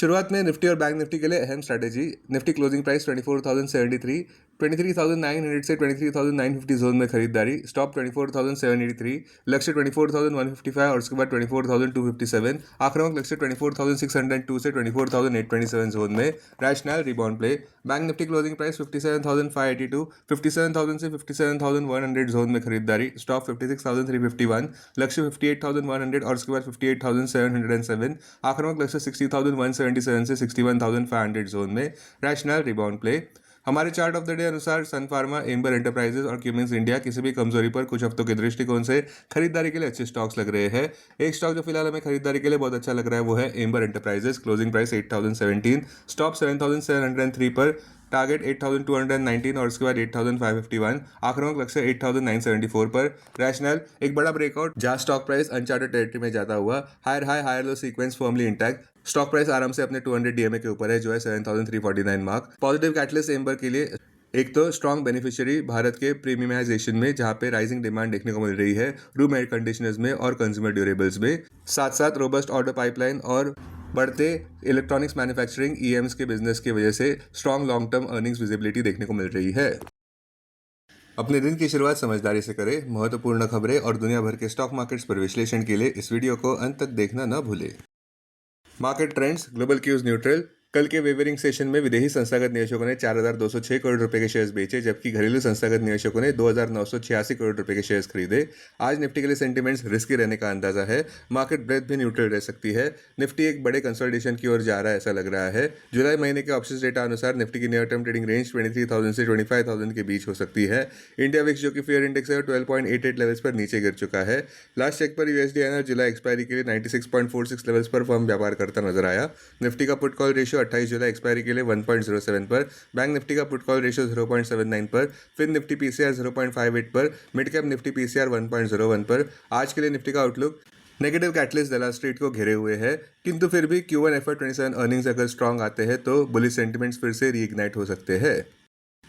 शुरुआत में निफ्टी और बैंक निफ्टी के लिए अहम स्ट्रैटेजी। निफ्टी क्लोजिंग प्राइस 24,073, 23,900 से 23,950 जोन में खरीदारी। स्टॉप 24,783, लक्ष्य 24,155 और उसके बाद 24,257। आक्रामक लक्ष्य 24,602 से 24,827 जोन में। Rational rebound play. Bank Nifty closing price 57,582, 57,000 से 57,100 जोन में खरीदारी। स्टॉप 56,351, लक्ष्य 58,100 और उसके बाद 58,707। आक्रामक लक्ष्य 60,177 से 61,500 जोन में। Rational rebound play. हमारे चार्ट ऑफ द डे अनुसार सन फार्मा, एम्बर एंटरप्राइजेज और क्यूमिंस इंडिया किसी भी कमजोरी पर कुछ हफ्तों के दृष्टिकोण से खरीदारी के लिए अच्छे स्टॉक्स लग रहे हैं। एक स्टॉक जो फिलहाल हमें खरीदारी के लिए बहुत अच्छा लग रहा है वो है amber enterprises. Closing price 8,017, stop 7,703 पर, टारगेट 8,219 और उसके बाद 8,551। आक्रामक लक्ष्य 8,974 पर। रैशनल एक बड़ा ब्रेकआउट जहां स्टॉक प्राइस अनचार्टेड टेरिटरी में जाता हुआ। Higher high higher low sequence firmly intact. Stock price आराम से अपने 200 डीएमए के ऊपर है जो है 7,349 मार्क। पॉजिटिव कैटलिस्ट एम्बर के लिए एक तो स्ट्रॉन्ग बेनिफिशियरी भारत के प्रीमियमाइजेशन में जहां पे राइजिंग डिमांड देखने को मिल रही है रूम एयर कंडीशनर्स में और कंज्यूमर ड्यूरेबल्स में। साथ साथ रोबस्ट ऑर्डर पाइपलाइन और बढ़ते इलेक्ट्रॉनिक्स मैन्युफैक्चरिंग ईएम्स के बिजनेस की वजह से strong long term earnings visibility देखने को मिल रही है। अपने दिन की शुरुआत समझदारी से करें। महत्वपूर्ण खबरें और दुनिया भर के स्टॉक मार्केट्स पर विश्लेषण के लिए इस वीडियो को अंत तक देखना न भूलें। Market trends. Global cues neutral. कल के वेवरिंग सेशन में विदेशी संस्थागत निवेशकों ने 4,206 करोड़ रुपए के शेयर्स बेचे जबकि घरेलू संस्थागत निवेशकों ने 2,986 करोड़ रुपए के शेयर्स खरीदे। आज निफ्टी के लिए सेंटिमेंट्स रिस्की रहने का अंदाजा है। मार्केट ब्रेथ भी न्यूट्रल रह सकती है। निफ्टी एक बड़े कंसोलिडेशन की ओर जा रहा है ऐसा लग रहा है। जुलाई महीने के ऑप्शंस डेटा अनुसार निफ्टी की नियर टर्म ट्रेडिंग रेंज 23,000 से 25,000 के बीच हो सकती है। इंडिया विक्स जो कि फेयर इंडेक्स है 12.88 लेवल्स पर नीचे गिर चुका है। लास्ट चेक पर यूएसडी आईएनआर जुलाई एक्सपायरी के लिए 96.46 लेवल्स पर फर्म व्यापार करता नजर आया। निफ्टी का पुट कॉल रेशियो 28 जुलाई एक्सपायरी के लिए 1.07 पर। बैंक निफ्टी का पुट कॉल रेशियो 0.79 पर। फिन निफ्टी पीसीआर 0.58 पर। मिड कैप निफ्टी पीसीआर 1.01 पर। आज के लिए निफ्टी का आउटलुक नेगेटिव कैटलिस्ट दलाल स्ट्रीट को घेरे हुए है किंतु फिर भी Q1 FY27 अर्निंग्स अगर स्ट्रांग आते हैं तो बुलिश सेंटिमेंट्स फिर से रीइग्नाइट हो सकते हैं।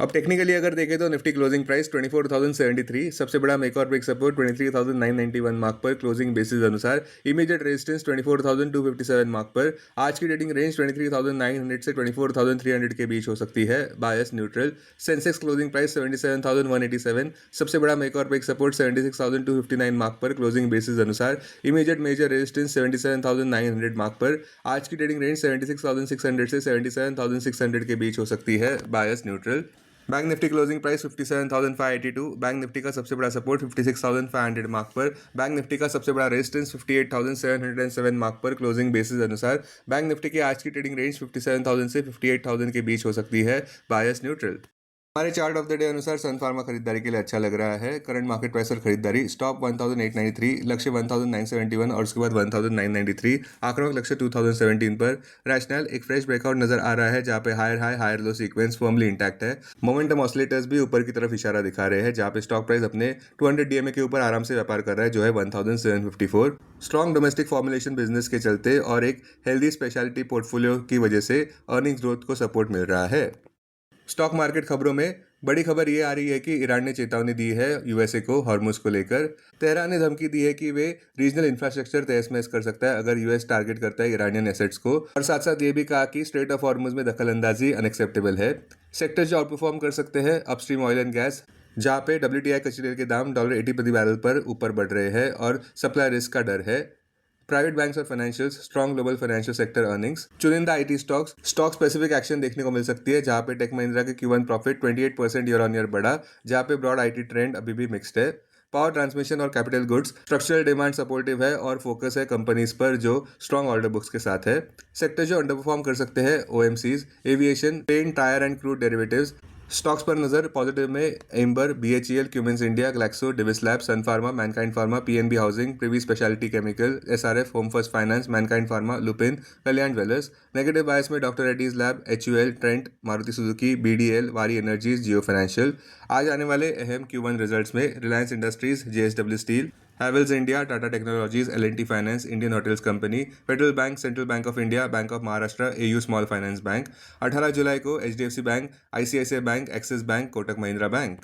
अब टेक्निकली अगर देखें तो निफ्टी क्लोजिंग प्राइस 24,073, सबसे बड़ा मेक और ब्रेक सपोर्ट 23,991 मार्क पर। क्लोजिंग बेसिस अनुसार इमीडिएट रेजिस्टेंस 24,257 मार्क पर। आज की ट्रेडिंग रेंज 23,900 से 24,300 के बीच हो सकती है। Bias neutral. Sensex closing price 77,187, सबसे बड़ा मेक और ब्रेक सपोर्ट 76,259 मार्क पर। क्लोजिंग बेसिस अनुसार इमीडिएट मेजर रेजिस्टेंस 77,900 मार्क पर। आज की ट्रेडिंग रेंज 76,600 से 77,600 के बीच हो सकती है। Bias neutral. Bank Nifty closing price 57,582, bank Nifty का सबसे बड़ा सपोर्ट 56,500 मार्क पर। बैंक निफ्टी का सबसे बड़ा रेजिस्टेंस 58,707 मार्क पर। क्लोजिंग बेसिस अनुसार बैंक निफ्टी की आज की ट्रेडिंग रेंज 57,000 से 58,000 के बीच हो सकती है। Bias neutral. हमारे चार्ट ऑफ द डे अनुसार सन फार्मा खरीदारी के लिए अच्छा लग रहा है। करंट मार्केट प्राइस पर खरीदारी। स्टॉप 1,893, लक्ष्य 1,971 और उसके बाद 1,993। आक्रामक लक्ष्य 2,017 पर। रैशनल एक फ्रेश ब्रेकआउट नजर आ रहा है जहां पे higher high higher low sequence firmly intact है। मोमेंटम ऑसिलेटर्स भी ऊपर की तरफ इशारा दिखा रहे हैं जहां पे स्टॉक प्राइस अपने 200 डीएमए के ऊपर आराम से व्यापार कर रहा है जो है 1,754। स्ट्रॉन्ग डोमेस्टिक फॉर्मुलेशन बिजनेस के चलते और एक हेल्दी स्पेशलिटी पोर्टफोलियो की वजह से अर्निंग्स ग्रोथ को सपोर्ट मिल रहा है। स्टॉक मार्केट खबरों में बड़ी खबर ये आ रही है कि ईरान ने चेतावनी दी है यूएसए को हॉर्मुज को लेकर। तेहरान ने धमकी दी है कि वे रीजनल इंफ्रास्ट्रक्चर तहस नहस कर सकता है अगर यूएस टारगेट करता है ईरानियन एसेट्स को। और साथ साथ ये भी कहा कि स्ट्रेट ऑफ हॉर्मुज में दखल अंदाजी अनएक्सेप्टेबल है। सेक्टर्स जो आउट परफॉर्म कर सकते हैं अपस्ट्रीम ऑयल एंड गैस जहां पे WTI कच्चे तेल के दाम $80 प्रति बैरल पर ऊपर बढ़ रहे हैं और सप्लाई रिस्क का डर है। प्राइवेट बैंक्स और financials, strong global financial sector earnings. चुनिंदा IT stocks stock specific action देखने को मिल सकती है जहां पे टेक महिंद्रा के Q1 profit 28% year on year बढ़ा जहां पे ब्रॉड आईटी ट्रेंड अभी भी मिक्स्ड है। पावर ट्रांसमिशन और capital goods structural demand supportive है और फोकस है कंपनीज पर जो स्ट्रॉन्ग ऑर्डर बुक्स के साथ है। सेक्टर जो अंडर परफॉर्म कर सकते हैं OMCs, aviation, paint, tyre and crude derivatives. Stocks पर नजर पॉजिटिव में Amber, BHEL, Cummins India, Glaxo, Divi's lab, Sun Pharma, Mankind Pharma, PNB housing, Privi speciality chemical, SRF, Home First Finance, Mankind Pharma, Lupin, Kalyan jewellers. Negative bias में doctor Reddy's lab, HUL, Trent, Maruti Suzuki, BDL, Waaree energies, Jio financial. आज आने वाले अहम Q1 results में Reliance Industries, JSW steel, Havells India, Tata technologies, L&T finance, Indian Hotels Company, Federal Bank, Central Bank of India, Bank of Maharashtra, AU small finance bank. 18 जुलाई को HDFC bank, ICICI bank, Axis Bank, Kotak Mahindra bank.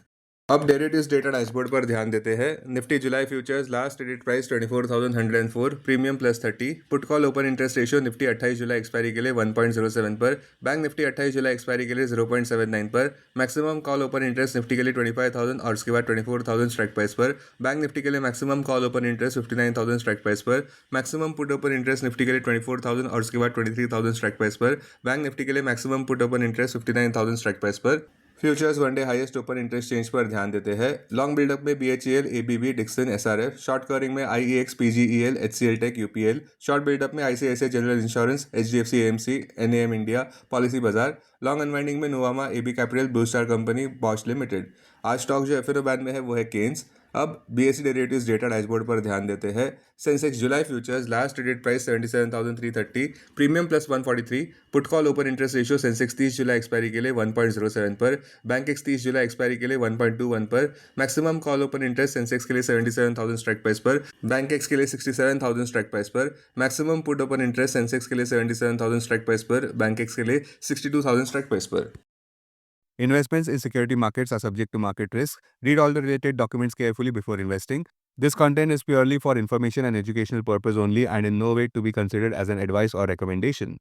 अब derivatives data dashboard पर ध्यान देते हैं। निफ्टी जुलाई futures last traded price 24,104, premium +30। Put call open interest ratio Nifty 28 जुलाई expiry के लिए 1.07 पर, बैंक निफ्टी 28 जुलाई एक्सपायरी के लिए 0.79 पर, maximum call open interest Nifty के लिए 25,000 और उसके बाद 24,000 स्ट्राइक प्राइस पर, बैंक निफ्टी के लिए maximum call open interest 59,000 strike price पर, maximum put open interest Nifty के लिए 24,000 और उसके बाद 23,000 स्ट्राइक प्राइस पर, बैंक निफ्टी के लिए maximum put open interest 59,000 strike price पर। Futures one day highest open interest change पर ध्यान देते हैं। लॉन्ग बिल्डअप में BHEL, ABB, Dixon, SRF। Short covering में IEX, PGEL, HCL tech, UPL। Short buildup में ICICI general insurance, HDFC AMC, NAM India, policy bazaar. Long unwinding में Nuvama, AB capital, blue star company, Bosch limited. आज stock जो FNO ban में है वो है Keynes. अब BSE डेरिवेटिव्स डेटा डैशबोर्ड पर ध्यान देते हैं। सेंसेक्स जुलाई futures last traded price 77,330, premium +143। Put call open interest ratio Sensex 30 जुलाई एक्सपायरी के लिए 1.07 पर, बैंक एक्स 30 जुलाई एक्सपायरी के लिए 1.21 पर, maximum call open interest Sensex के लिए 77,000 स्ट्राइक प्राइस पर, बैंक एक्स के लिए 67,000 स्ट्राइक प्राइस पर, maximum put open interest Sensex के लिए 77,000 स्ट्राइक प्राइस पर, बैंक एक्स के लिए 62,000 स्ट्राइक प्राइस पर। Investments in security markets are subject to market risk. Read all the related documents carefully before investing. This content is purely for information and educational purpose only and in no way to be considered as an advice or recommendation.